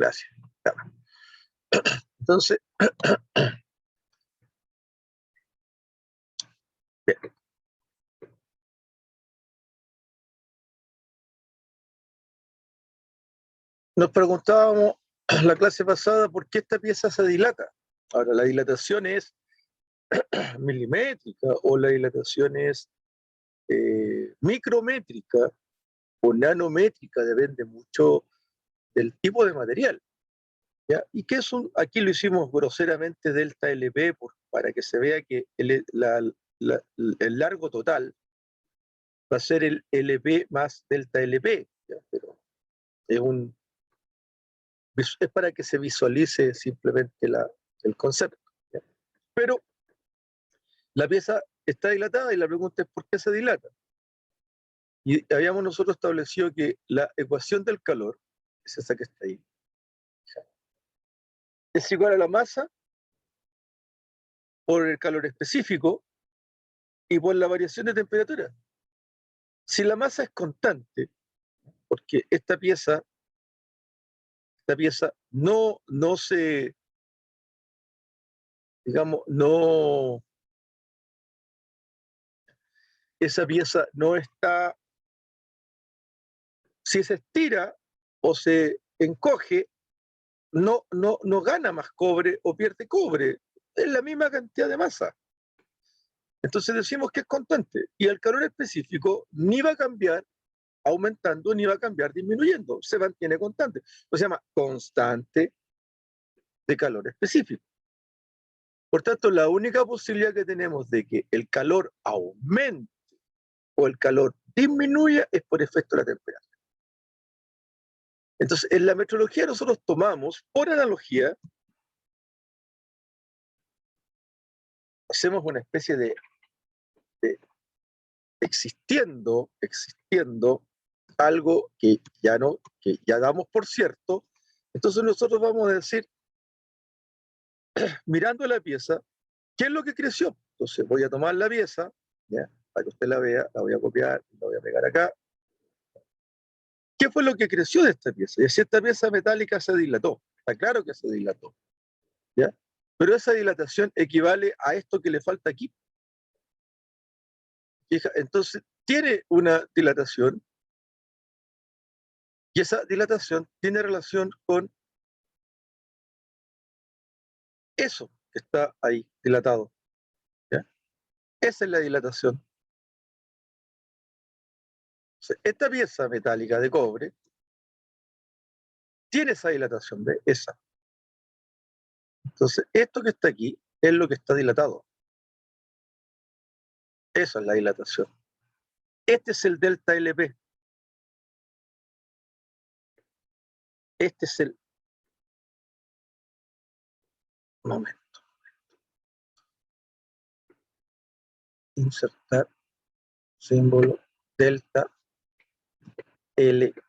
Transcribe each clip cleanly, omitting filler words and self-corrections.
Gracias. Ya. Entonces, bien. Nos preguntábamos en la clase pasada por qué esta pieza se dilata. Ahora, la dilatación es milimétrica o la dilatación es micrométrica o nanométrica, depende mucho del tipo de material. ¿Ya? Y que es aquí lo hicimos groseramente delta LP para que se vea que el largo total va a ser el LP más delta LP. ¿Ya? Pero es para que se visualice simplemente el concepto. ¿Ya? Pero la pieza está dilatada y la pregunta es ¿por qué se dilata? Y habíamos nosotros establecido que la ecuación del calor, es esa que está ahí, es igual a la masa por el calor específico y por la variación de temperatura. Si la masa es constante, porque esta pieza no se, digamos, no, esa pieza no está, si se estira o se encoge, no gana más cobre o pierde cobre, es la misma cantidad de masa. Entonces decimos que es constante y el calor específico ni va a cambiar aumentando ni va a cambiar disminuyendo, se mantiene constante. Se llama constante de calor específico. Por tanto, la única posibilidad que tenemos de que el calor aumente o el calor disminuya es por efecto de la temperatura. Entonces, en la metrología nosotros tomamos, por analogía, hacemos una especie de existiendo algo que ya damos por cierto, entonces nosotros vamos a decir, mirando la pieza, ¿qué es lo que creció? Entonces voy a tomar la pieza, ¿ya? Para que usted la vea, la voy a copiar, la voy a pegar acá. ¿Qué fue lo que creció de esta pieza? Y si esta pieza metálica se dilató, está claro que se dilató, ¿ya? Pero esa dilatación equivale a esto que le falta aquí. Entonces, tiene una dilatación y esa dilatación tiene relación con eso que está ahí, dilatado, ¿ya? Esa es la dilatación. Esta pieza metálica de cobre tiene esa dilatación, ¿ve? Esa. Entonces, esto que está aquí es lo que está dilatado. Eso es la dilatación. Este es el delta LP. Este es el momento. Insertar símbolo delta LP.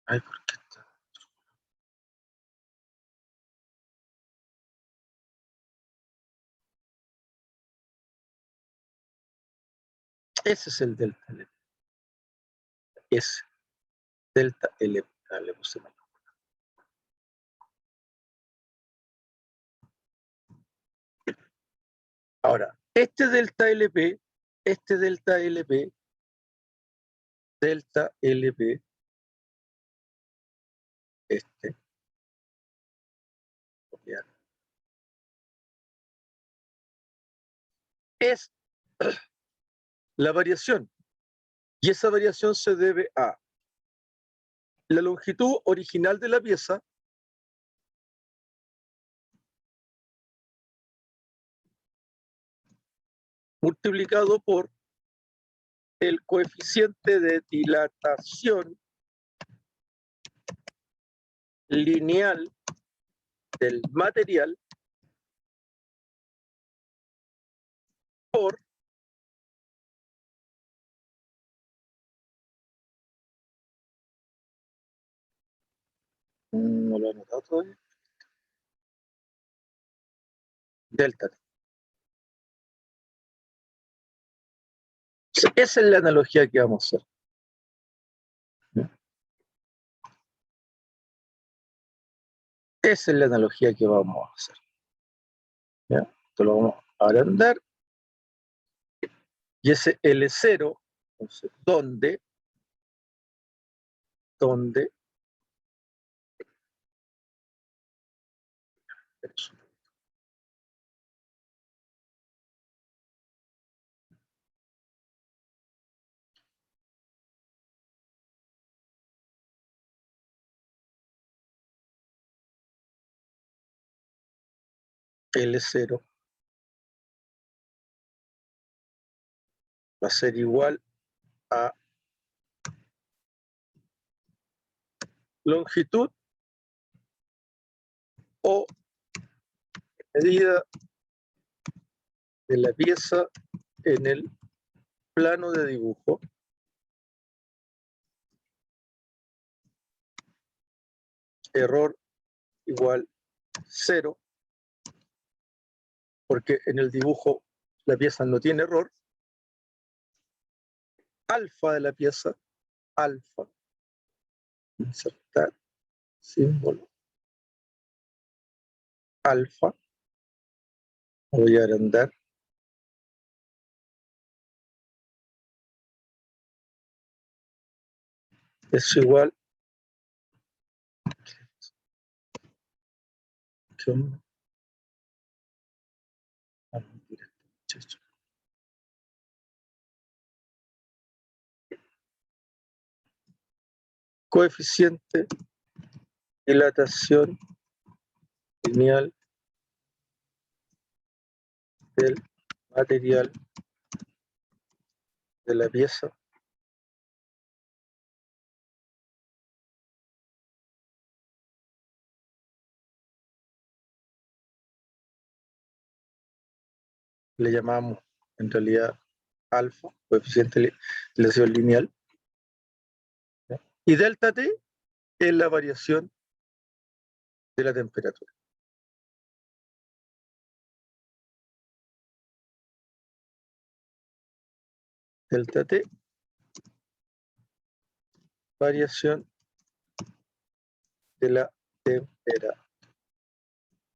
Ay, ¿por qué está? Ese es el delta LP. Ese. Delta LP. Ah, le puse mal. Ahora, este delta LP, delta LP, este, copiar, es la variación. Y esa variación se debe a la longitud original de la pieza multiplicado por el coeficiente de dilatación lineal del material por no lo he anotado todavía. delta T. Esa es la analogía que vamos a hacer. Esa es la analogía que vamos a hacer. ¿Ya? Esto lo vamos a agrandar. Y ese L0, entonces, ¿dónde L0 va a ser igual a longitud o medida de la pieza en el plano de dibujo error igual 0, porque en el dibujo la pieza no tiene error, alfa de la pieza, alfa, insertar símbolo alfa, voy a agrandar, es igual, ¿qué onda? Coeficiente dilatación lineal del material de la pieza le llamamos en realidad alfa, coeficiente de dilatación lineal, ¿ya? Y delta T es la variación de la temperatura. Delta T, variación de la temperatura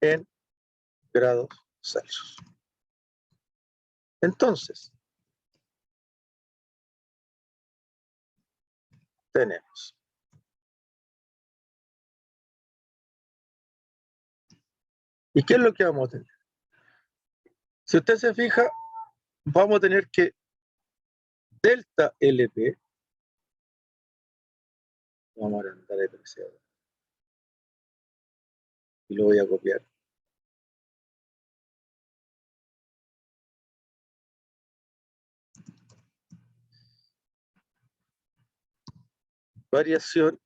en grados Celsius. Entonces, tenemos ¿y qué es lo que vamos a tener? Si usted se fija, vamos a tener que delta LP, vamos a agrandar el PCA y lo voy a copiar. Variación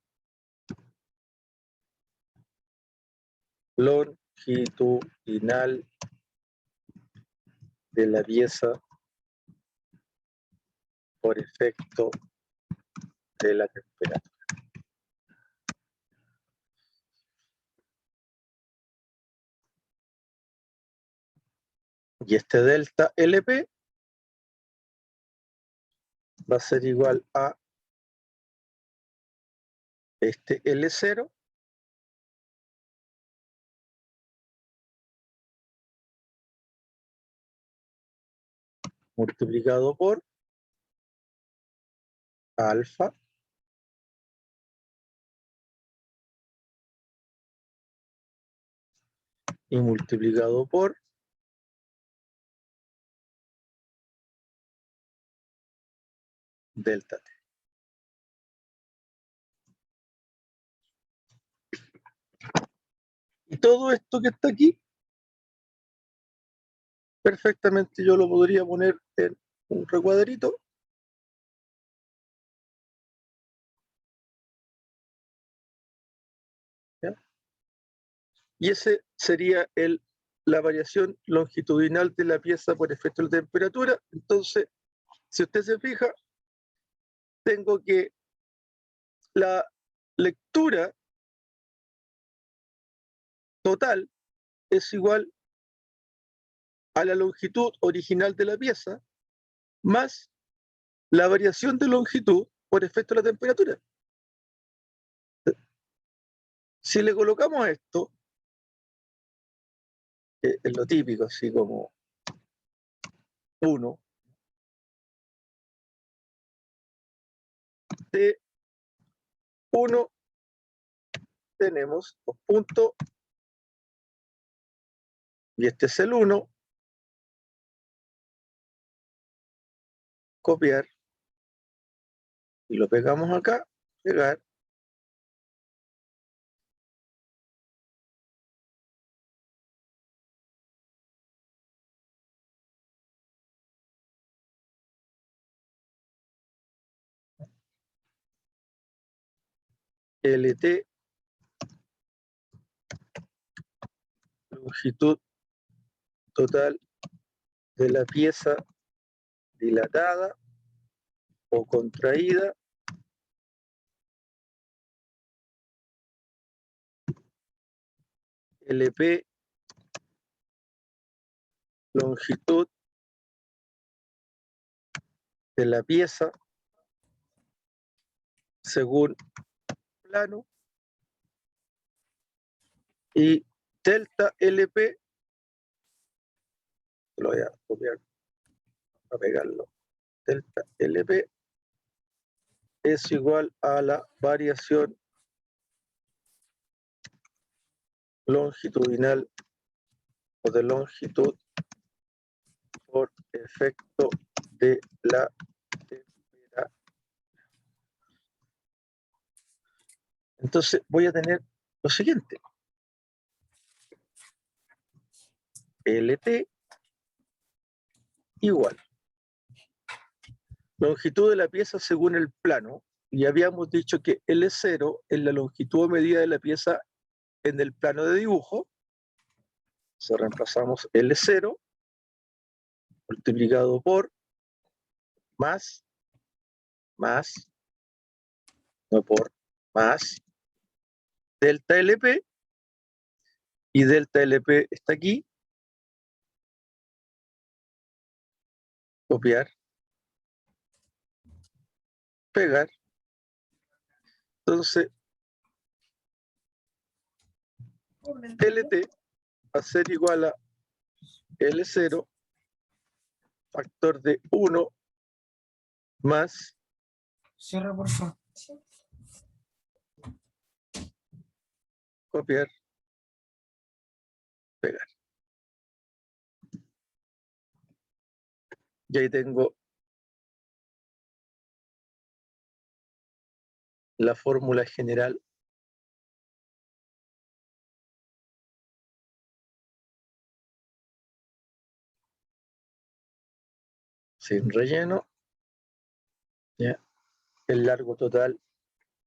longitudinal de la pieza por efecto de la temperatura. Y este delta LP va a ser igual a este L0 multiplicado por alfa y multiplicado por delta T. Y todo esto que está aquí, perfectamente yo lo podría poner en un recuadrito. ¿Ya? Y ese sería la variación longitudinal de la pieza por efecto de la temperatura. Entonces, si usted se fija, tengo que la lectura total es igual a la longitud original de la pieza más la variación de longitud por efecto de la temperatura. Si le colocamos esto, que es lo típico, así como 1, de 1 tenemos 2 puntos, y este es el 1, copiar, y lo pegamos acá, pegar, LT, longitud total de la pieza dilatada o contraída, LP, longitud de la pieza según plano, y delta LP, lo voy a copiar para pegarlo, delta LP es igual a la variación longitudinal o de longitud por efecto de la temperatura. Entonces voy a tener lo siguiente. LT igual longitud de la pieza según el plano, y habíamos dicho que L0 es la longitud o medida de la pieza en el plano de dibujo. Se reemplazamos L0 multiplicado por más, no por, más delta LP, y delta LP está aquí, copiar, pegar. Entonces LT va a ser igual a L0 factor de 1 más, Cierra, por favor. copiar, pegar. Y ahí tengo la fórmula general sin relleno, ¿ya? El largo total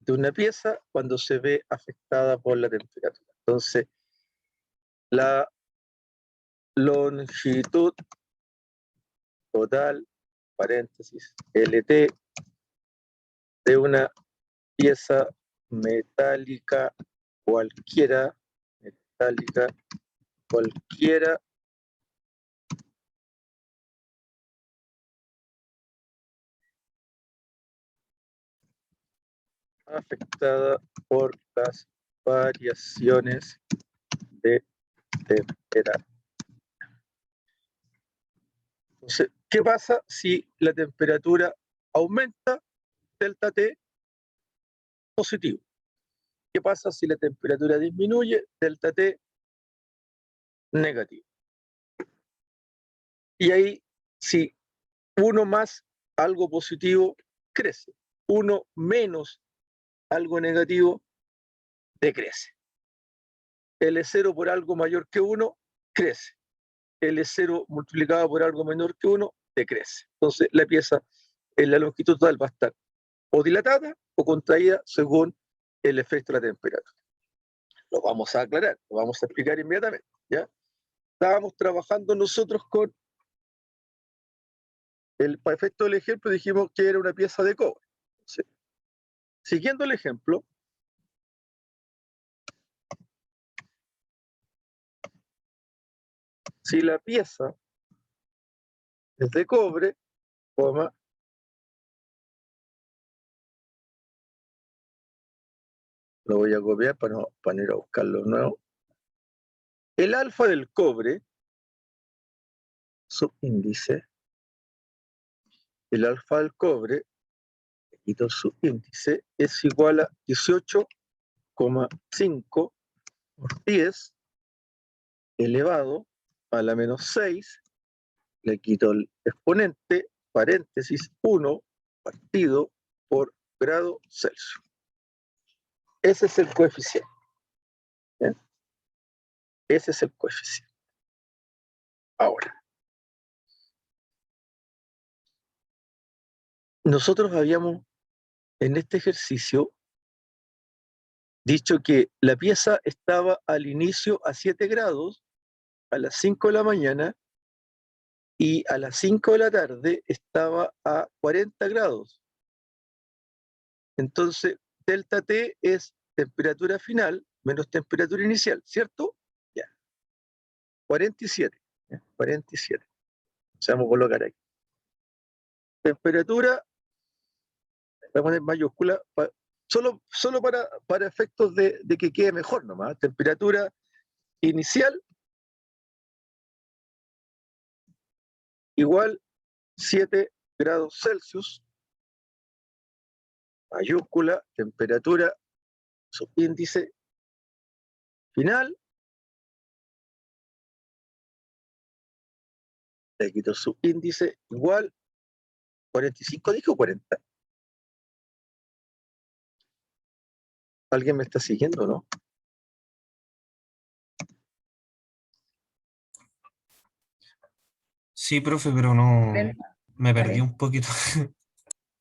de una pieza cuando se ve afectada por la temperatura. Entonces, la longitud total, paréntesis, LT, de una pieza metálica cualquiera, afectada por las variaciones de temperatura. Entonces, ¿qué pasa si la temperatura aumenta? Delta T positivo. ¿Qué pasa si la temperatura disminuye? Delta T negativo. Y ahí, si uno más algo positivo, crece. Uno menos algo negativo, decrece. L0 por algo mayor que 1, crece. L0 multiplicado por algo menor que 1, decrece. Entonces, la pieza en la longitud total va a estar o dilatada o contraída según el efecto de la temperatura. Lo vamos a aclarar, lo vamos a explicar inmediatamente, ¿ya? Estábamos trabajando nosotros con el efecto del ejemplo, dijimos que era una pieza de cobre. ¿Sí? Siguiendo el ejemplo, si la pieza es de cobre, coma, lo voy a copiar para no ir a buscarlo de nuevo. El alfa del cobre, subíndice, el alfa del cobre, quito subíndice, es igual a 18,5 por 10 elevado a la menos 6, le quito el exponente, paréntesis 1 partido por grado Celsius. Ese es el coeficiente. ¿Bien? Ese es el coeficiente. Ahora, nosotros habíamos en este ejercicio dicho que la pieza estaba al inicio a 7 grados a las 5 de la mañana y a las 5 de la tarde estaba a 40 grados. Entonces, delta T es temperatura final menos temperatura inicial, ¿cierto? Ya. 47. ¿Ya? 47. O sea, vamos a colocar ahí. Temperatura, voy a poner mayúscula, solo para efectos de que quede mejor nomás. Temperatura inicial igual 7 grados Celsius, mayúscula, temperatura, subíndice final, le quito subíndice igual 45, dijo 40. ¿Alguien me está siguiendo, no? Sí, profe, pero no. Me perdí Vale. un poquito.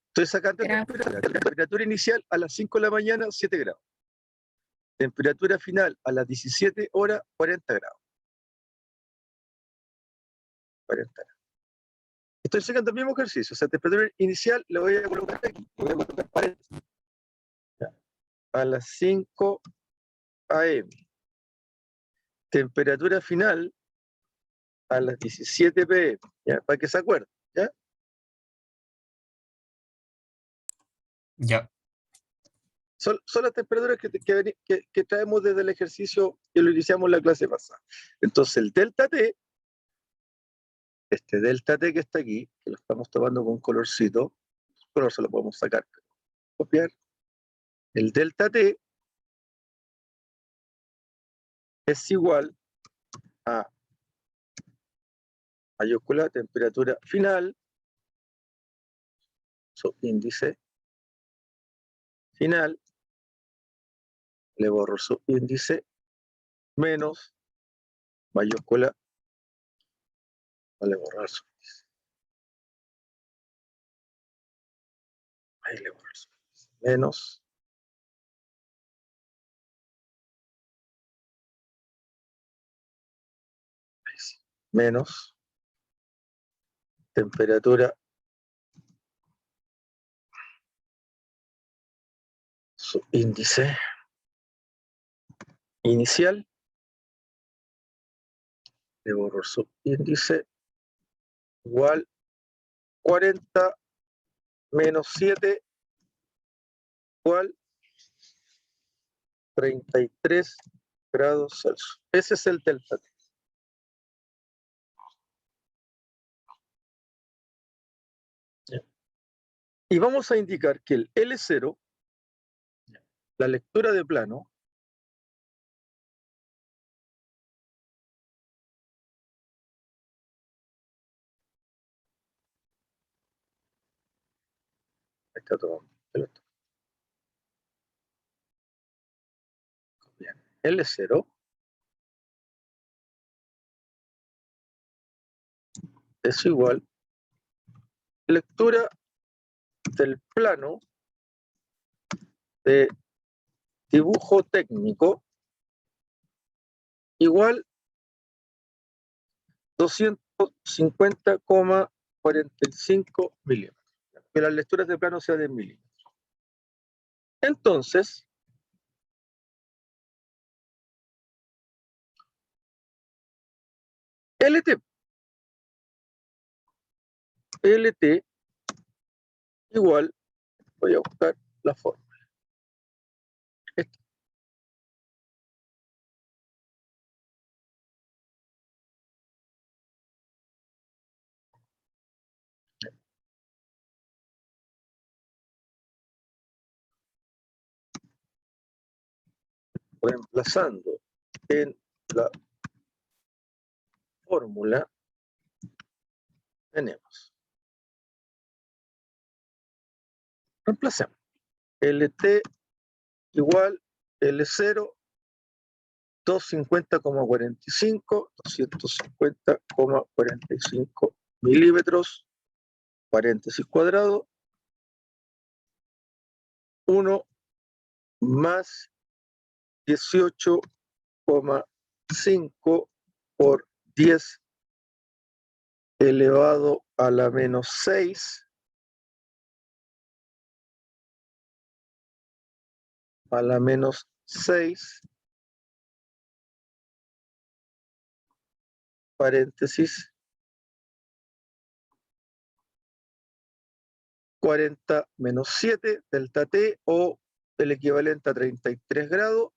Estoy sacando Era- temperatura inicial a las 5 de la mañana, 7 grados. Temperatura final a las 17 horas, 40 grados. 40 grados. Estoy sacando el mismo ejercicio. O sea, temperatura inicial la voy a colocar aquí. Voy a colocar paréntesis. A las 5 AM. Temperatura final a las 17 PM. ¿Ya? Para que se acuerden. ¿Ya? Ya. Son las temperaturas que traemos desde el ejercicio que lo iniciamos en la clase pasada. Entonces, el delta T, este delta T que está aquí, que lo estamos tomando con colorcito, color se lo podemos sacar, copiar. El delta T es igual a mayúscula temperatura final, subíndice final, le borro subíndice, menos mayúscula, vale borrar subíndice. Ahí le borro subíndice, menos menos temperatura subíndice inicial, le borro subíndice igual 40 menos 7 igual 33 grados Celsius. Ese es el delta T. Y vamos a indicar que el L0, la lectura de plano, está todo bien. L0 es igual lectura del plano de dibujo técnico igual 250,45 milímetros. Que las lecturas de plano sean de milímetros. Entonces, LT LT igual, voy a buscar la fórmula. Esta. Reemplazando en la fórmula tenemos, reemplacemos, LT igual L0 250,45, 250,45 milímetros, paréntesis cuadrado, 1 más 18,5 por 10 elevado a la menos 6 a la menos 6, paréntesis, 40 menos 7, delta T, o el equivalente a 33 grados,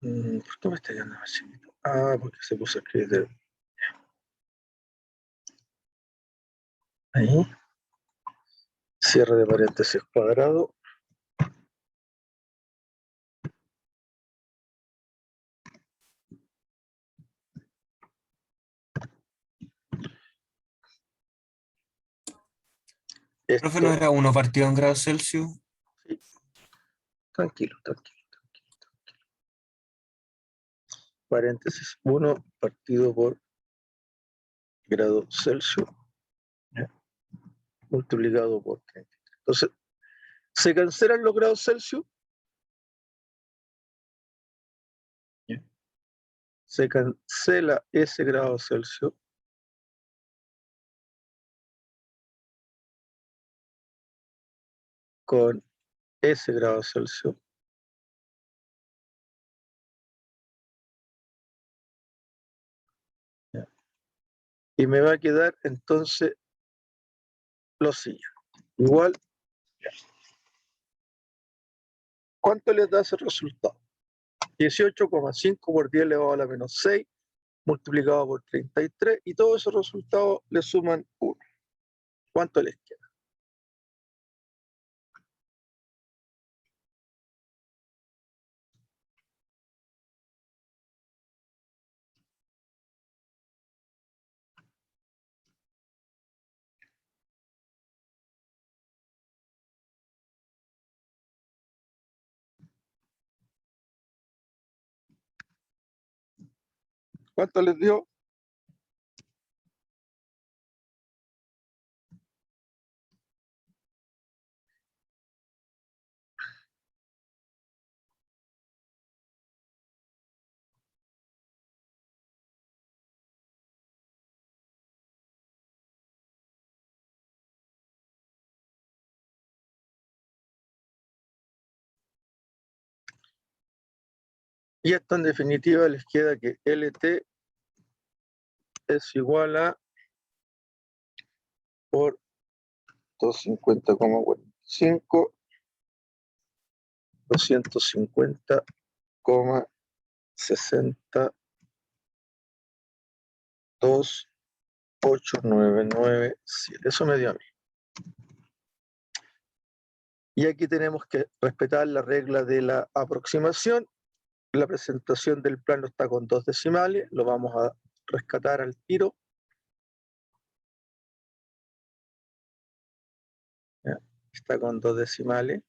¿por qué me está llamando así? Ah, porque se puso a escribir ahí, cierre de paréntesis cuadrado, Profe, ¿no era 1 partido en grados Celsius? Sí. Tranquilo. Paréntesis 1 partido por grado Celsius, ¿ya? Multiplicado por 33. Entonces, se cancelan los grados Celsius, ¿ya? Se cancela ese grado Celsius con ese grado Celsius, ¿ya? Y me va a quedar entonces lo siguiente. Igual, ¿ya? ¿Cuánto les da ese resultado? 18,5 por 10 elevado a la menos 6 multiplicado por 33, y todos esos resultados le suman 1. ¿Cuánto les queda? ¿Cuánto les dio? Y esto en definitiva les queda que LT es igual a por 250,45, 250,62,8997. Eso me dio a mí. Y aquí tenemos que respetar la regla de la aproximación. La presentación del plano está con 2 decimales, lo vamos a rescatar al tiro. ¿Ya? Está con 2 decimales.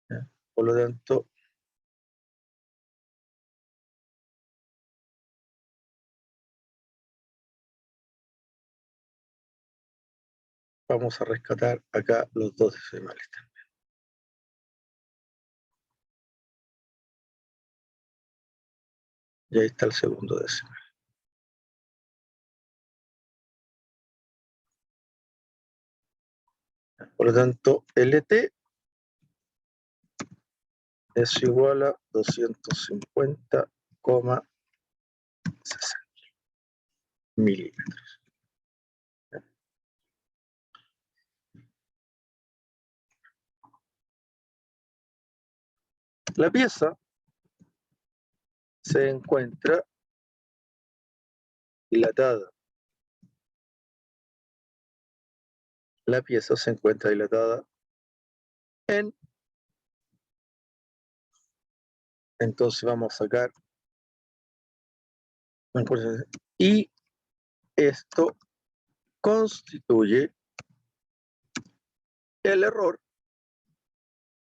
¿Ya? Por lo tanto, vamos a rescatar acá los dos decimales también. Y ahí está el segundo decimal. Por lo tanto, LT es igual a 250,60 milímetros. La pieza se encuentra dilatada. La pieza se encuentra dilatada en... Entonces vamos a sacar... Y esto constituye el error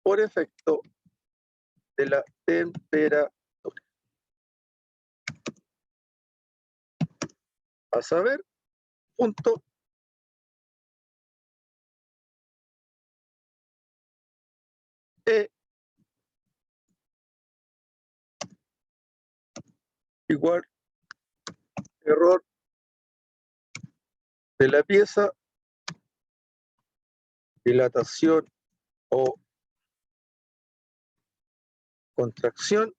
por efecto de la temperatura. A saber, punto E igual error de la pieza, dilatación o contracción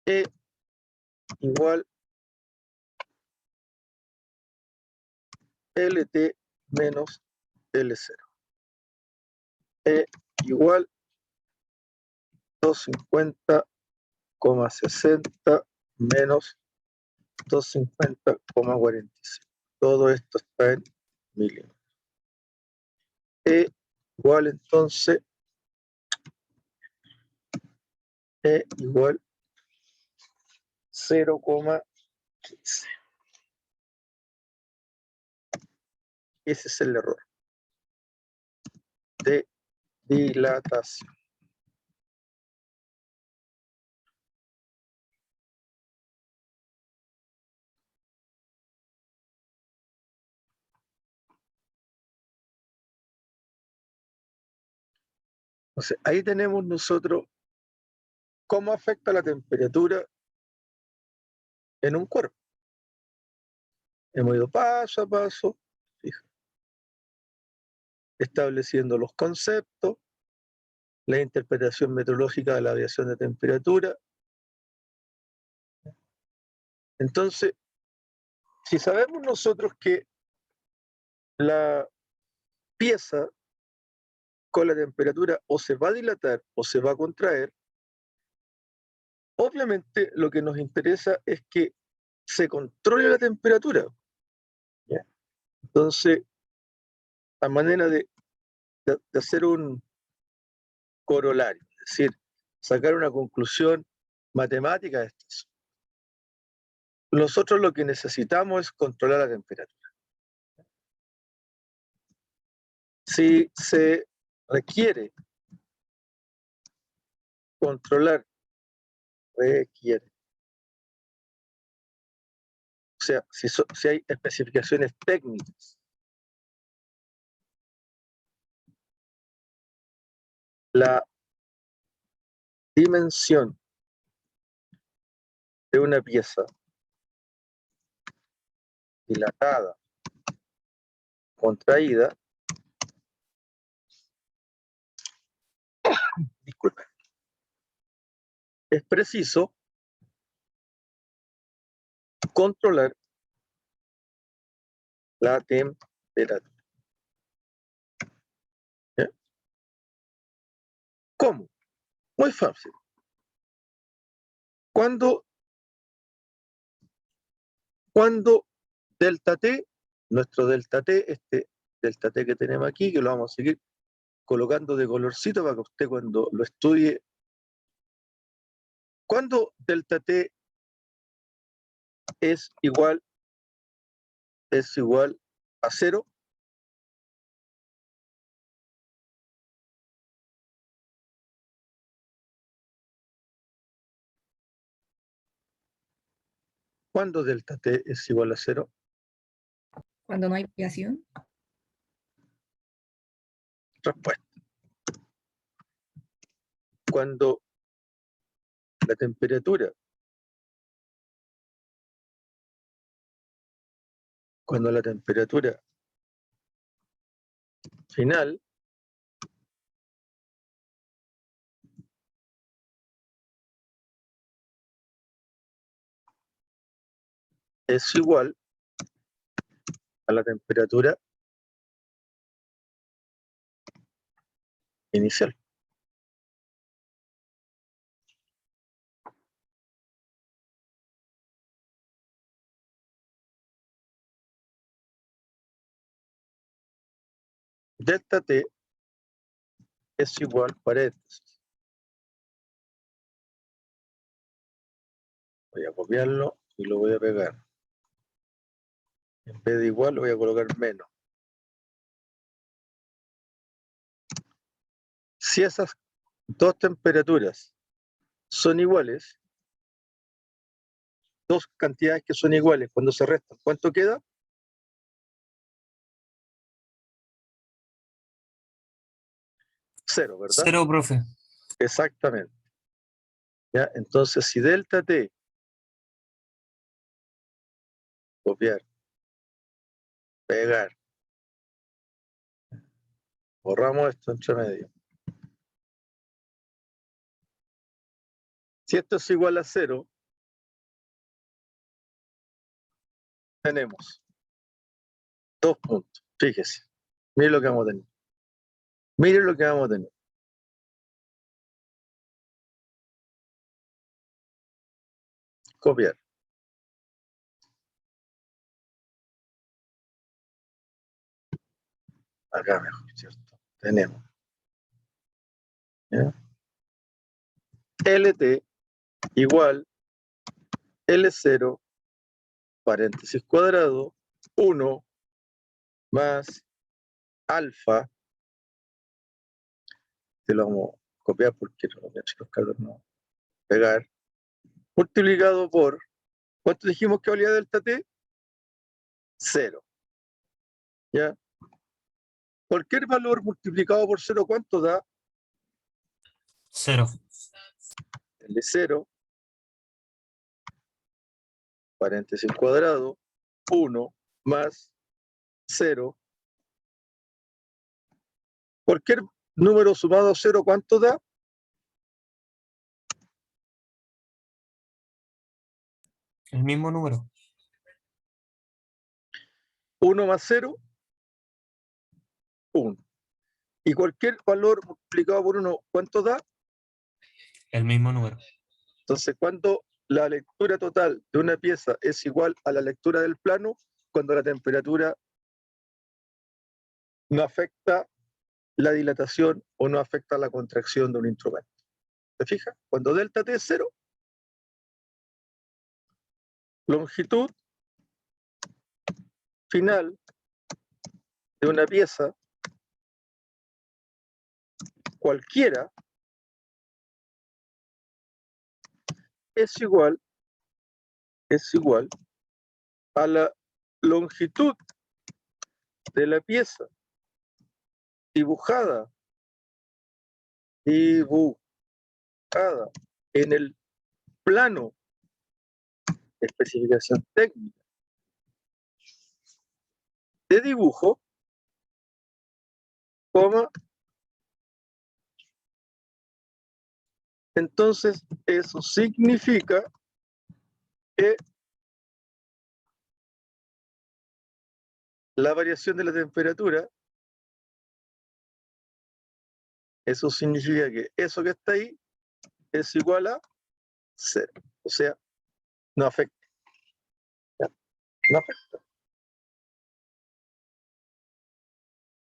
E igual LT menos L0. E igual 250,60 menos 250,45. Todo esto está en milímetros. E igual entonces, E igual 0,15. Ese es el error de dilatación. Entonces, ahí tenemos nosotros cómo afecta la temperatura en un cuerpo. Hemos ido paso a paso, fija, estableciendo los conceptos, la interpretación meteorológica de la variación de temperatura. Entonces, si sabemos nosotros que la pieza con la temperatura o se va a dilatar o se va a contraer, obviamente lo que nos interesa es que se controle la temperatura. ¿Ya? Entonces, a manera de hacer un corolario, es decir, sacar una conclusión matemática de esto. Nosotros lo que necesitamos es controlar la temperatura. Si se requiere controlar, requiere. O sea, si hay especificaciones técnicas, la dimensión de una pieza dilatada, contraída, disculpe, es preciso controlar la temperatura. ¿Ya? ¿Cómo? Muy fácil. Cuando delta T, nuestro delta T, este delta T que tenemos aquí, que lo vamos a seguir colocando de colorcito para que usted cuando lo estudie, cuando delta T es igual a 0, ¿Cuándo delta T es igual a 0? Cuando no hay variación. Respuesta. Cuando la temperatura final es igual a la temperatura inicial. Delta T es igual, paréntesis. Voy a copiarlo y lo voy a pegar. En vez de igual, lo voy a colocar menos. Si esas dos temperaturas son iguales, dos cantidades que son iguales, cuando se restan, ¿cuánto queda? Cero, ¿verdad? Cero, profe. Exactamente. ¿Ya? Entonces, si delta T, copiar, pegar, borramos esto entre medio. Si esto es igual a 0, tenemos 2 puntos. Fíjese. Miren lo que vamos a tener. Miren lo que vamos a tener. Copiar. Acá mejor, ¿cierto? Tenemos. ¿Ya? LT igual L0, paréntesis cuadrado, 1 más alfa, te lo vamos a copiar porque no lo voy a echar los caldos, no. Pegar, multiplicado por, ¿cuánto dijimos que valía delta T? 0. ¿Ya? Cualquier valor multiplicado por 0, ¿cuánto da? Cero. L0, paréntesis cuadrado, 1 más 0. Cualquier número sumado a 0, ¿cuánto da? El mismo número. 1 más 0, 1. Y cualquier valor multiplicado por 1, ¿cuánto da? El mismo número. Entonces, cuando la lectura total de una pieza es igual a la lectura del plano, cuando la temperatura no afecta la dilatación o no afecta la contracción de un instrumento. ¿Te fijas? Cuando delta T es 0, longitud final de una pieza cualquiera es igual a la longitud de la pieza dibujada en el plano de especificación técnica de dibujo, coma, entonces eso significa que la variación de la temperatura, eso significa que eso que está ahí es igual a 0. O sea, no afecta. ¿Ya? No afecta.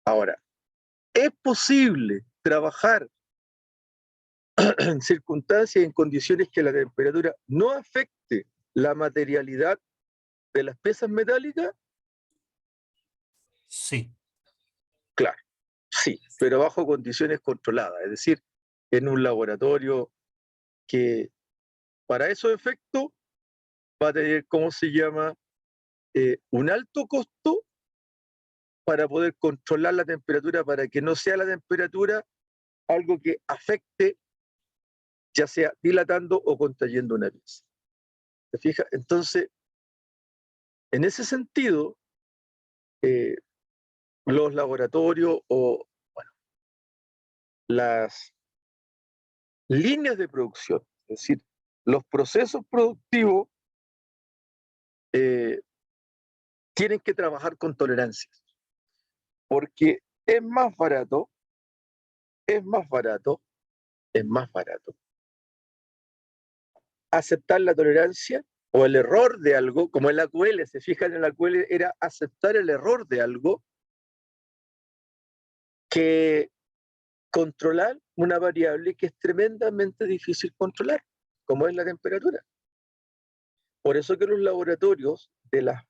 Ahora, ¿es posible trabajar en circunstancias y en condiciones que la temperatura no afecte la materialidad de las piezas metálicas? Sí. Claro, sí, pero bajo condiciones controladas, es decir, en un laboratorio que para esos efectos va a tener, ¿cómo se llama? Un alto costo para poder controlar la temperatura, para que no sea la temperatura algo que afecte, ya sea dilatando o contrayendo una pieza. ¿Te fijas? Entonces, en ese sentido, los laboratorios o bueno, las líneas de producción, es decir, los procesos productivos tienen que trabajar con tolerancias, porque es más barato, es más barato, es más barato aceptar la tolerancia o el error de algo, como el AQL, se fijan en el AQL, era aceptar el error de algo, que controlar una variable que es tremendamente difícil controlar, como es la temperatura. Por eso que los laboratorios de las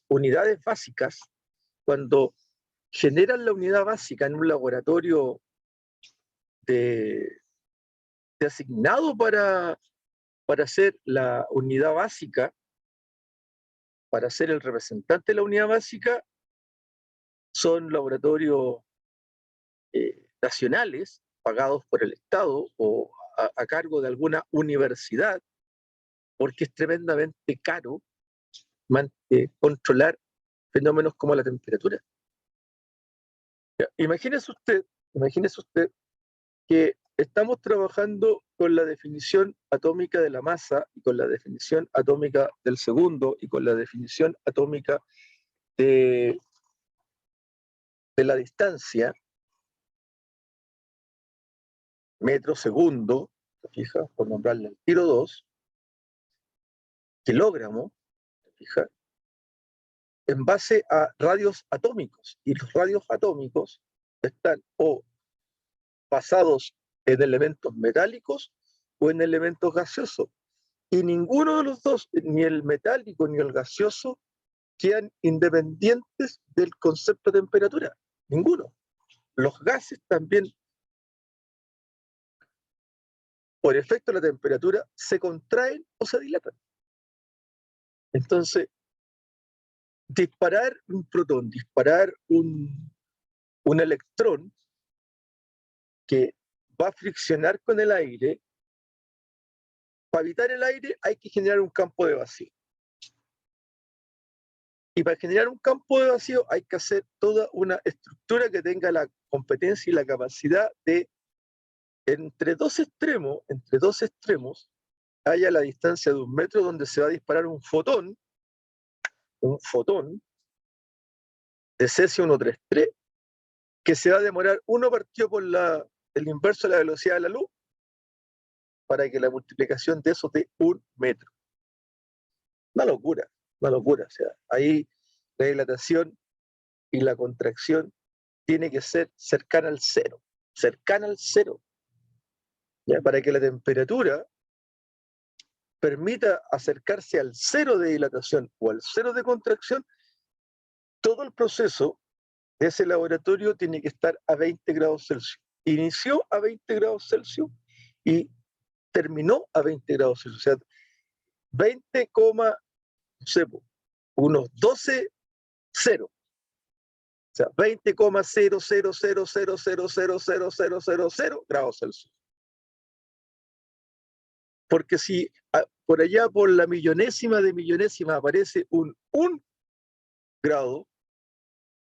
unidades básicas, cuando generan la unidad básica en un laboratorio asignado para hacer la unidad básica, para ser el representante de la unidad básica, son laboratorios nacionales, pagados por el Estado o a cargo de alguna universidad, porque es tremendamente caro controlar fenómenos como la temperatura. Imagínese usted que estamos trabajando con la definición atómica de la masa y con la definición atómica del segundo y con la definición atómica de la distancia, metro segundo, ¿te fijas? Por nombrarle el tiro 2, kilogramo, ¿te fijas? En base a radios atómicos. Y los radios atómicos están o basados en elementos metálicos o en elementos gaseosos. Y ninguno de los dos, ni el metálico ni el gaseoso, quedan independientes del concepto de temperatura. Ninguno. Los gases también, por efecto de la temperatura, se contraen o se dilatan. Entonces, disparar un protón, disparar un electrón que va a friccionar con el aire, para evitar el aire hay que generar un campo de vacío. Y para generar un campo de vacío hay que hacer toda una estructura que tenga la competencia y la capacidad de, entre dos extremos, haya la distancia de 1 metro donde se va a disparar un fotón de cesio 133, que se va a demorar 1 partido por el inverso de la velocidad de la luz, para que la multiplicación de eso dé 1 metro. Una locura. O sea, ahí la dilatación y la contracción tiene que ser cercana al cero, ¿ya? Para que la temperatura permita acercarse al cero de dilatación o al cero de contracción, todo el proceso de ese laboratorio tiene que estar a 20 grados Celsius. Inició a 20 grados Celsius y terminó a 20 grados Celsius. O sea, 20, no sé, unos 12, 0. O sea, 20,00000000000 grados Celsius. Porque si por allá por la millonésima de millonésima aparece un grado,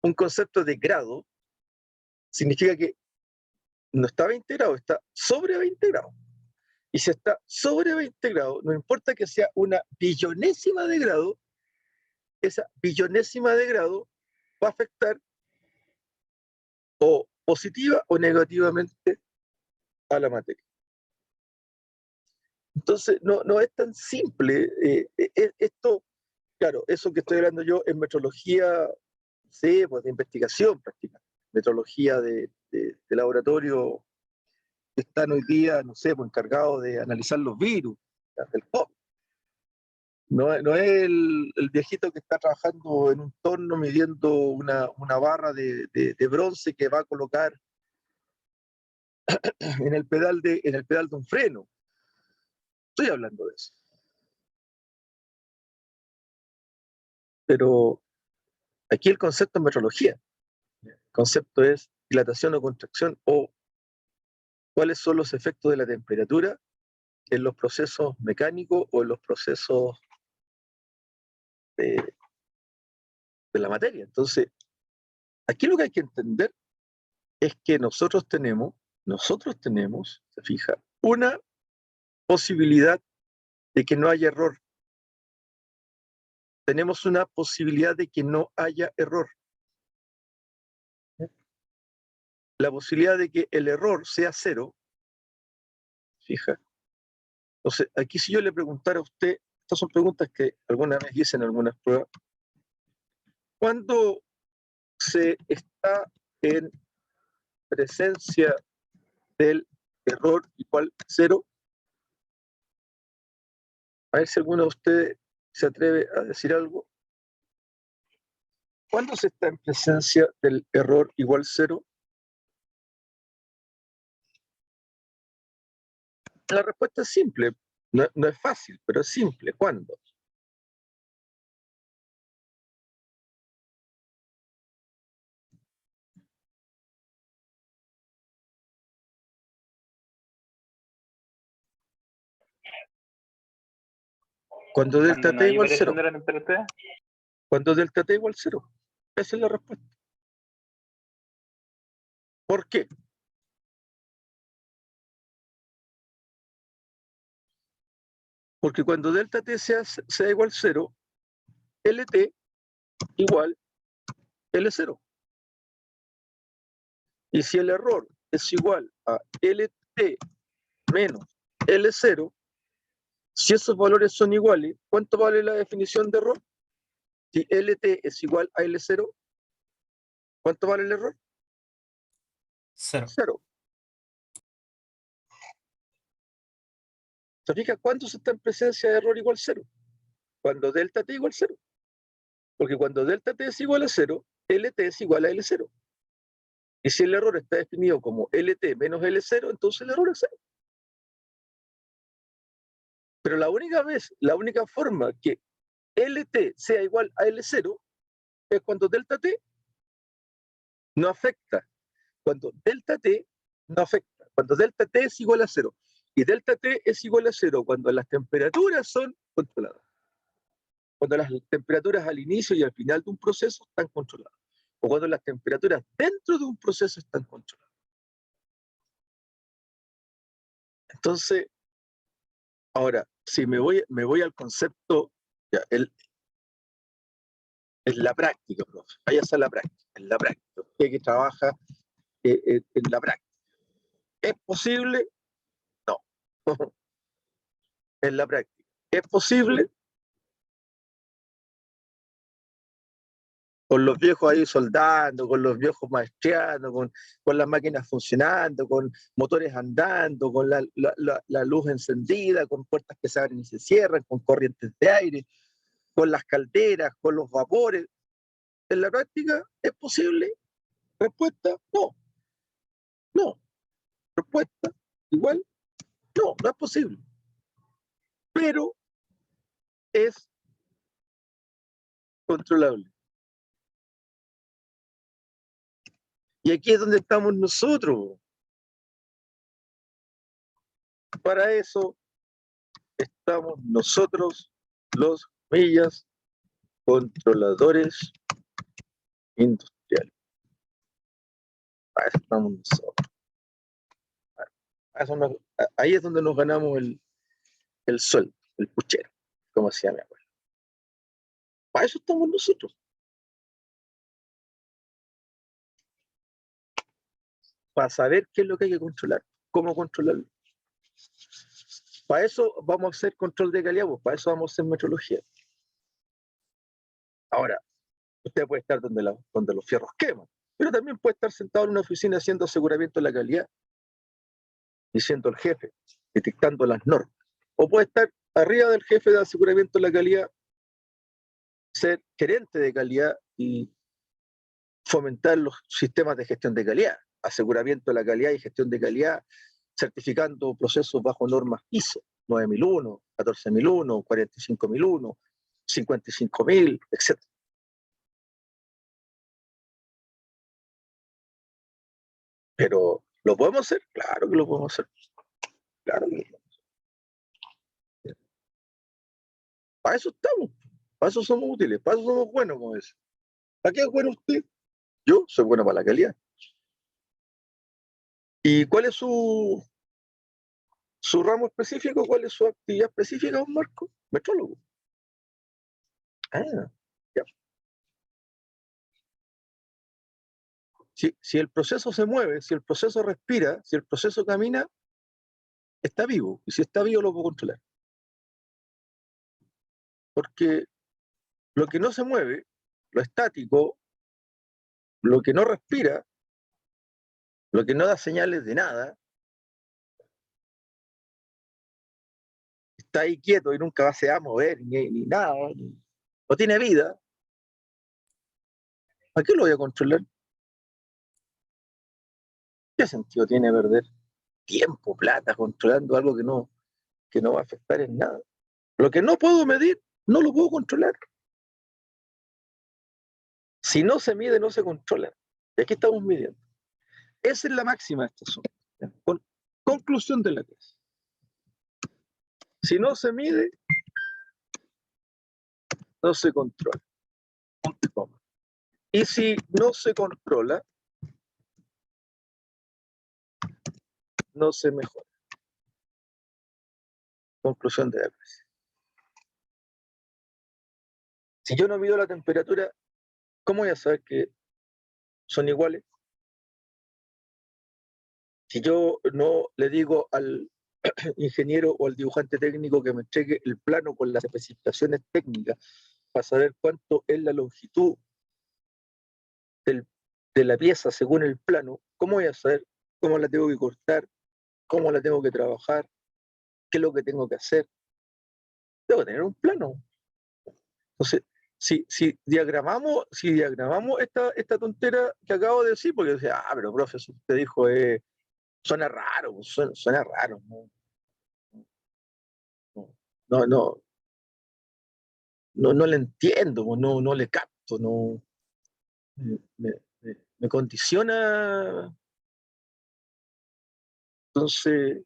un concepto de grado, significa que no está a 20 grados, está sobre 20 grados. Y si está sobre 20 grados, no importa que sea una billonésima de grado, esa billonésima de grado va a afectar o positiva o negativamente a la materia. Entonces, no es tan simple. Esto, claro, eso que estoy hablando yo es metrología, sí, pues de investigación prácticamente, metrología de laboratorio que están hoy día, no sé, pues encargados de analizar los virus, del COVID. No es el viejito que está trabajando en un torno midiendo una barra de bronce que va a colocar en el pedal de un freno. Estoy hablando de eso. Pero aquí el concepto es metrología. El concepto es dilatación o contracción, o cuáles son los efectos de la temperatura en los procesos mecánicos o en los procesos de la materia. Entonces, aquí lo que hay que entender es que nosotros tenemos, se fija, una posibilidad de que no haya error. Tenemos una posibilidad de que no haya error. La posibilidad de que el error sea cero, fija. Entonces, aquí si yo le preguntara a usted, estas son preguntas que alguna vez hice en algunas pruebas, ¿cuándo se está en presencia del error igual cero? A ver si alguno de ustedes se atreve a decir algo. ¿Cuándo se está en presencia del error igual cero? La respuesta es simple. No es fácil, pero es simple. ¿Cuándo? Cuando delta no t hay igual variación 0. de la temperatura. Cuando delta t igual 0. Esa es la respuesta. ¿Por qué? Porque cuando delta t sea igual 0, LT igual L0. Y si el error es igual a LT menos L0, si esos valores son iguales, ¿cuánto vale la definición de error? Si LT es igual a L0, ¿cuánto vale el error? 0. 0. ¿Se fija cuándo se está en presencia de error igual 0? Cuando delta t igual 0. Porque cuando delta t es igual a 0, LT es igual a L0. Y si el error está definido como LT menos L0, entonces el error es 0. Pero la única forma que LT sea igual a L0 es cuando delta t no afecta. Cuando delta t no afecta. Cuando delta t es igual a 0. Y delta t es igual a 0 cuando las temperaturas son controladas. Cuando las temperaturas al inicio y al final de un proceso están controladas. O cuando las temperaturas dentro de un proceso están controladas. Entonces, ahora, si me voy al concepto, ya, en la práctica, profe. Váyase a la práctica, en la práctica. Usted que trabaja en la práctica. ¿Es posible? No. En la práctica. ¿Es posible? Con los viejos ahí soldando, con los viejos maestreando, con las máquinas funcionando, con motores andando, con la luz encendida, con puertas que se abren y se cierran, con corrientes de aire, con las calderas, con los vapores. ¿En la práctica es posible? Respuesta, no. No. Respuesta, igual, no es posible. Pero es controlable. Y aquí es donde estamos nosotros. Para eso estamos nosotros, los millas controladores industriales. Para eso estamos nosotros. Ahí es donde nos ganamos el sueldo, el puchero, como decía mi abuelo. Para eso estamos nosotros. Para saber qué es lo que hay que controlar, cómo controlarlo. Para eso vamos a hacer control de calidad, pues para eso vamos a hacer metrología. Ahora, usted puede estar donde los fierros queman, pero también puede estar sentado en una oficina haciendo aseguramiento de la calidad, diciendo el jefe, detectando las normas. O puede estar arriba del jefe de aseguramiento de la calidad, ser gerente de calidad y fomentar los sistemas de gestión de calidad, aseguramiento de la calidad y gestión de calidad, certificando procesos bajo normas ISO, 9001, 14001, 45001, 55000, etc. Pero, ¿lo podemos hacer? Claro que lo podemos hacer. Claro que lo podemos hacer. Para eso estamos. Para eso somos útiles. Para eso somos buenos, como es. ¿Para qué es bueno usted? Yo soy bueno para la calidad. ¿Y cuál es su ramo específico? ¿Cuál es su actividad específica, don Marco? Metrólogo. Ah, ya. Si el proceso se mueve, si el proceso respira, si el proceso camina, está vivo. Y si está vivo, lo puedo controlar. Porque lo que no se mueve, lo estático, lo que no respira, lo que no da señales de nada, está ahí quieto y nunca se va a mover, ni nada, no tiene vida. ¿Para qué lo voy a controlar? ¿Qué sentido tiene perder tiempo, plata, controlando algo que no va a afectar en nada? Lo que no puedo medir, no lo puedo controlar. Si no se mide, no se controla. Y aquí estamos midiendo. Esa es la máxima de este asunto. Conclusión de la tesis. Si no se mide, no se controla. Y si no se controla, no se mejora. Conclusión de la tesis. Si yo no mido la temperatura, ¿cómo voy a saber que son iguales? Si yo no le digo al ingeniero o al dibujante técnico que me entregue el plano con las especificaciones técnicas para saber cuánto es la longitud de la pieza según el plano, ¿cómo voy a saber cómo la tengo que cortar, cómo la tengo que trabajar, qué es lo que tengo que hacer? Tengo que tener un plano. Entonces, si diagramamos esta tontera que acabo de decir, porque decía, pero profe, eso usted dijo, suena raro, suena raro, no, no, no le entiendo, no le capto, no, me condiciona. Entonces,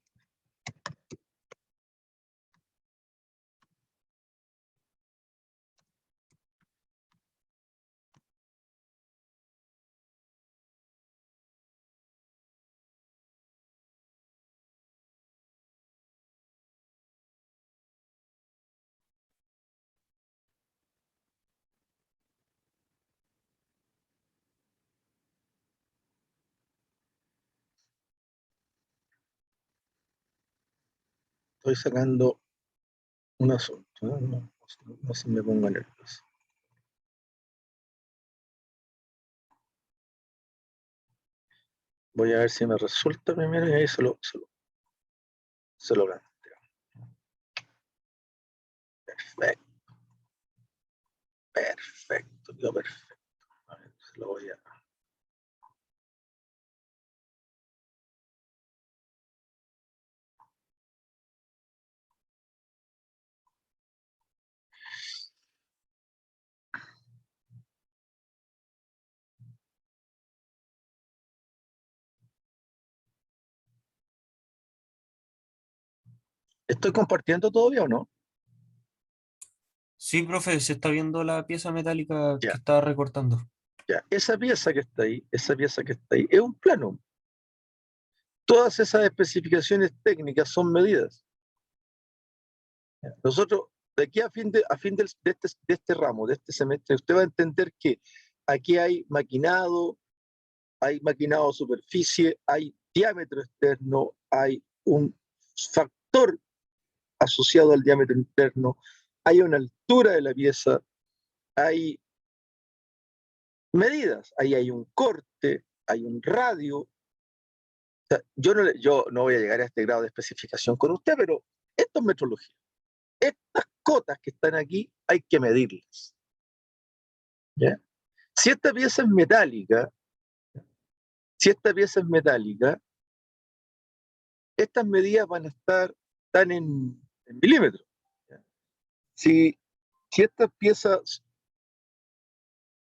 estoy sacando un asunto, no se me ponga nervioso. Voy a ver si me resulta primero y ahí se lo planteo. Perfecto, perfecto, quedó perfecto. A ver, se lo voy a... ¿Estoy compartiendo todavía o no? Sí, profe, se está viendo la pieza metálica Ya, que está recortando. ya. Esa pieza que está ahí, es un plano. Todas esas especificaciones técnicas son medidas. Nosotros, de aquí de este ramo, de este semestre, usted va a entender que aquí hay maquinado de superficie, hay diámetro externo, hay un factor asociado al diámetro interno, hay una altura de la pieza, hay medidas, ahí hay un corte, hay un radio. O sea, yo no voy a llegar a este grado de especificación con usted, pero esto es metrología. Estas cotas que están aquí hay que medirlas. ¿Ya? Si esta pieza es metálica, si esta pieza es metálica, estas medidas van a estar tan en milímetros. ¿Ya? Si estas piezas,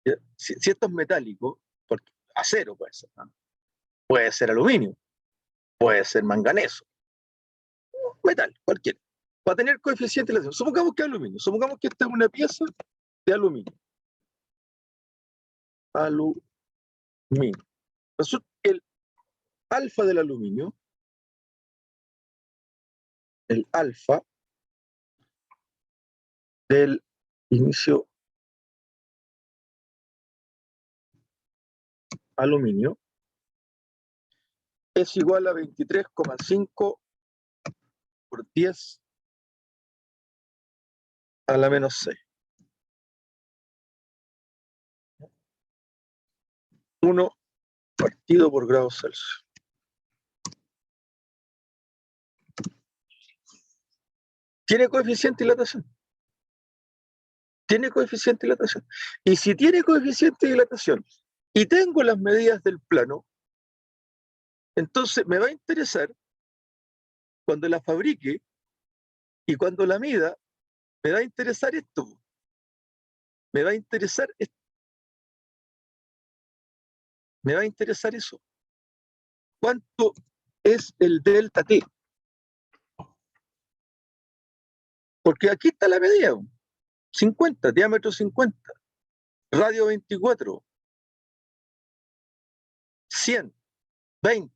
¿ya? Si esto es metálico, porque acero puede ser, ¿no? Puede ser aluminio, puede ser manganeso, metal, cualquiera. Va a tener coeficiente de dilatación. Supongamos que es aluminio, supongamos que esta es una pieza de aluminio. Aluminio. Resulta que el alfa del aluminio, el alfa del inicio aluminio, es igual a 23,5 por 10 a la menos 6. 1 partido por grado Celsius. ¿Tiene coeficiente de dilatación? Tiene coeficiente de dilatación. Y si tiene coeficiente de dilatación y tengo las medidas del plano, entonces me va a interesar cuando la fabrique y cuando la mida, me va a interesar esto. Me va a interesar esto. Me va a interesar eso. ¿Cuánto es el delta T? Porque aquí está la medida. 50, diámetro 50, radio 24, 100, 20,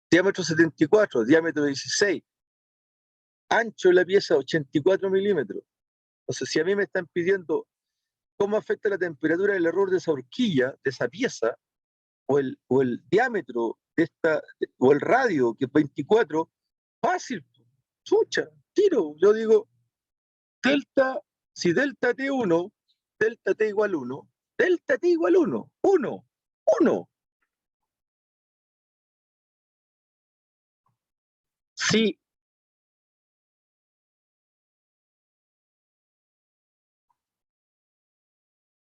diámetro 74, diámetro 16, ancho de la pieza 84 milímetros. Entonces, si a mí me están pidiendo cómo afecta la temperatura del error de esa horquilla, de esa pieza, o el diámetro de esta, o el radio, que es 24, fácil, chucha, tiro. Yo digo, delta, si delta T1, delta T igual 1, delta T igual 1, 1, 1. Si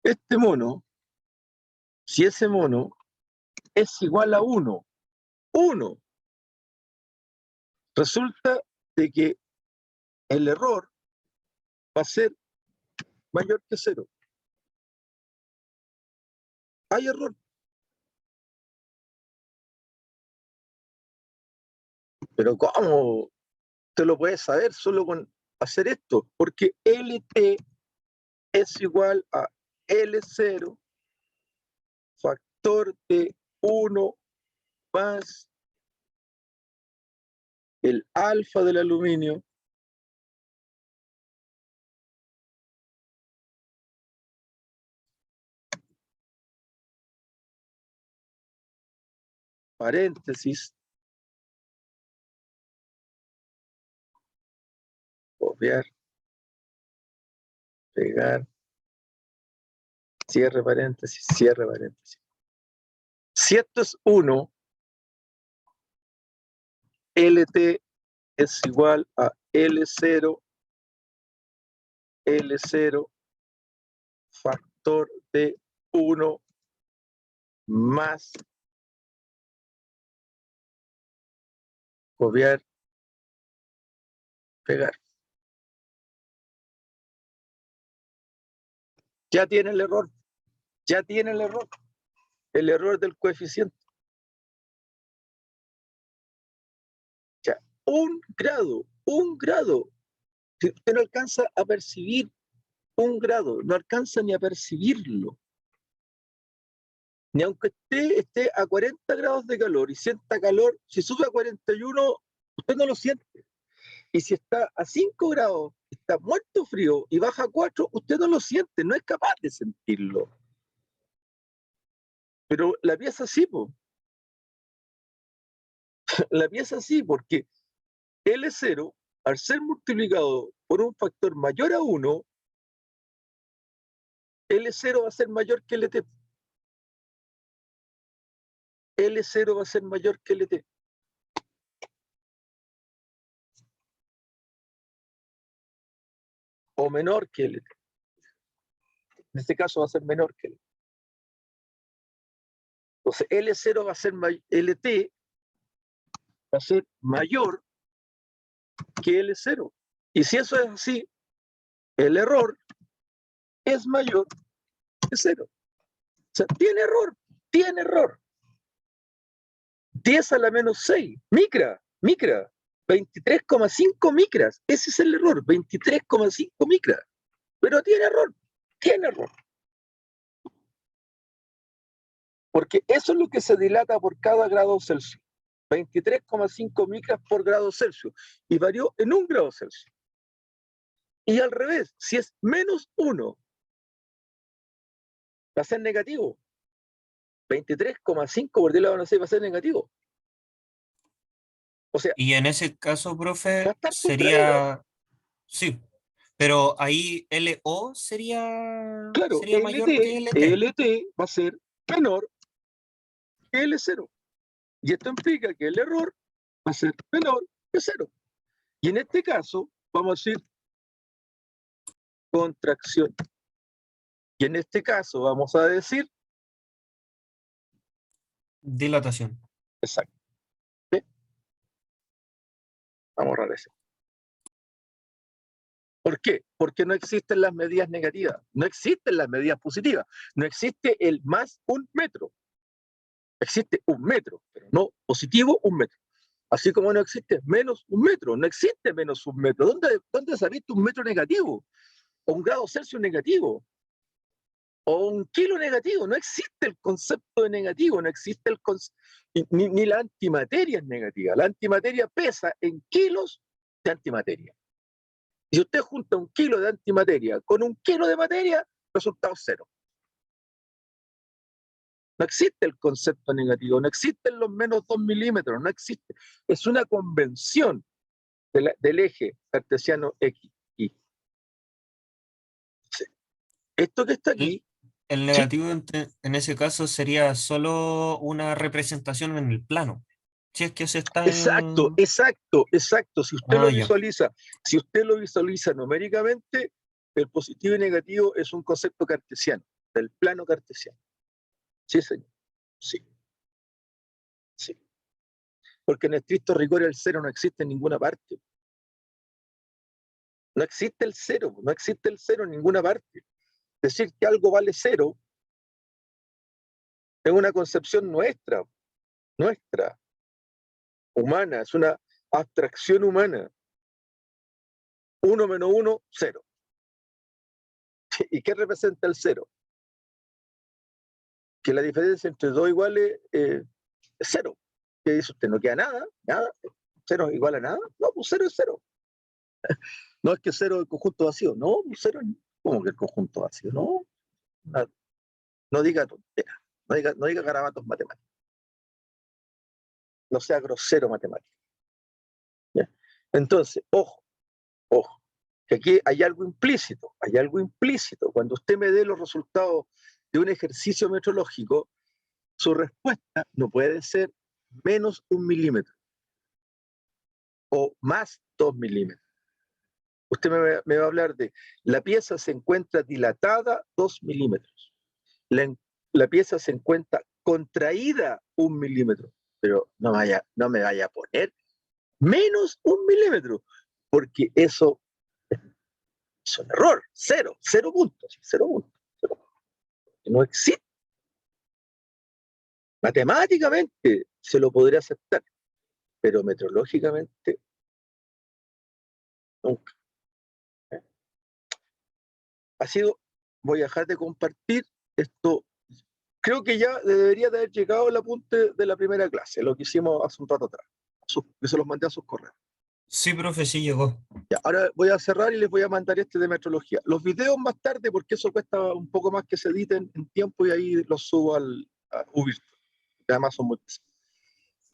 este mono, si ese mono es igual a 1, 1, resulta de que el error va a ser mayor que 0. Hay error. Pero ¿cómo? Te lo puedes saber solo con hacer esto, porque LT es igual a L0 factor de 1 más el alfa del aluminio paréntesis, copiar, pegar, cierre paréntesis, cierre paréntesis. Si esto es 1, LT es igual a L0 factor de 1 más copiar, pegar. Ya tiene el error, ya tiene el error del coeficiente. Ya, un grado. Si usted no alcanza a percibir un grado, no alcanza ni a percibirlo. Ni aunque esté a 40 grados de calor y sienta calor, si sube a 41, usted no lo siente. Y si está a 5 grados, está muerto frío y baja a 4, usted no lo siente, no es capaz de sentirlo. Pero la pieza sí, po. La pieza sí, porque L0, al ser multiplicado por un factor mayor a 1, L0 va a ser mayor que LT. L0 va a ser mayor que LT. O menor que LT. En este caso va a ser menor que LT. Entonces L0 va a ser LT va a ser mayor que L0. Y si eso es así, el error es mayor que 0. O sea, tiene error. 10 a la menos 6, micra, 23,5 micras. Ese es el error, 23,5 micras. Pero tiene error. Porque eso es lo que se dilata por cada grado Celsius. 23,5 micras por grado Celsius. Y varió en 1 grado Celsius. Y al revés, si es menos 1, va a ser negativo. 23,5 por 10 a la menos 6 va a ser negativo. O sea, Y en ese caso, profe, va a estar sería... Sí, pero ahí LO sería claro, mayor que LT. LT va a ser menor que L0. Y esto implica que el error va a ser menor que 0. Y en este caso, vamos a decir contracción. Y en este caso, vamos a decir Dilatación. exacto. ¿Sí? Vamos a borrar eso. ¿Por qué? Porque no existen las medidas negativas, no existen las medidas positivas, no existe el más 1 metro. Existe 1 metro, pero no positivo 1 metro. Así como no existe menos 1 metro, no existe menos 1 metro. ¿Dónde se ha visto 1 metro negativo? O 1 grado Celsius negativo, o 1 kilo negativo. No existe el concepto de negativo, no existe ni la antimateria es negativa. La antimateria pesa en kilos de antimateria. Si usted junta 1 kilo de antimateria con 1 kilo de materia, resultado 0. No existe el concepto negativo, no existen los menos 2 milímetros, no existe. Es una convención del eje cartesiano X, Y. Sí. Esto que está aquí, El ¿sí? negativo en ese caso sería solo una representación en el plano. Si es que se está Exacto. Si usted Ah, ya. si usted lo visualiza numéricamente, el positivo y negativo es un concepto cartesiano, del plano cartesiano. Sí, señor. Sí. Sí. Porque en estricto rigor el 0 no existe en ninguna parte. No existe el 0, no existe el 0 en ninguna parte. Decir que algo vale 0 es una concepción nuestra, humana, es una abstracción humana. 1 menos 1, 0. ¿Y qué representa el 0? Que la diferencia entre dos iguales es 0. ¿Qué dice usted? No queda nada. 0 es igual a nada. No, pues 0 es 0. No es que 0 es el conjunto vacío. No, pues 0 es como que el conjunto vacío. No, no diga tonteras. No diga garabatos matemáticos. No sea grosero matemático. ¿Ya? Entonces, ojo, que aquí hay algo implícito. Cuando usted me dé los resultados de un ejercicio metrológico, su respuesta no puede ser menos 1 milímetro o más 2 milímetros. Usted me va a hablar de la pieza se encuentra dilatada 2 milímetros. La pieza se encuentra contraída 1 milímetro. Pero no me vaya a poner menos 1 milímetro, porque eso es un error. 0 puntos. No existe. Matemáticamente se lo podría aceptar, pero metrológicamente nunca. Voy a dejar de compartir esto. Creo que ya debería de haber llegado el apunte de la primera clase, lo que hicimos hace un rato atrás. Que se los mandé a sus correos. Sí, profe, sí llegó. Ya, ahora voy a cerrar y les voy a mandar este de metrología. Los videos más tarde, porque eso cuesta un poco más que se editen en tiempo y ahí los subo a Uvirtual. Además son muy pesados.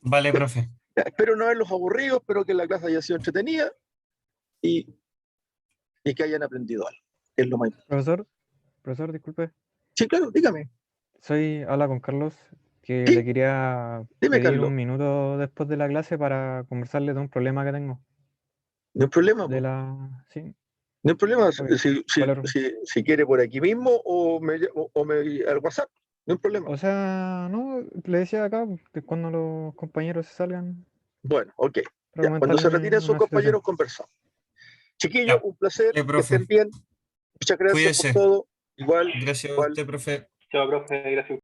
Vale, profe. Ya, espero no haberlos aburrido, espero que la clase haya sido entretenida y que hayan aprendido algo. Es lo más importante. Profesor, disculpe. Sí, claro, dígame. Habla con Carlos, que Sí, le quería dime, pedir Carlos. un minuto después de la clase para conversarle de un problema que tengo. No hay problema, De po. la... Sí, No hay problema. ok. Si quiere por aquí mismo o al WhatsApp, no hay problema. O sea, no, le decía acá que cuando los compañeros se salgan Bueno, ok. para Ya, cuando se comentarle retiren sus una situación. compañeros, conversamos. Chiquillos, Ya. un placer, Vale, que profe. estén bien. Muchas gracias por Cuídese. todo. Igual. Gracias a usted, profe. Chao, profe, gracias.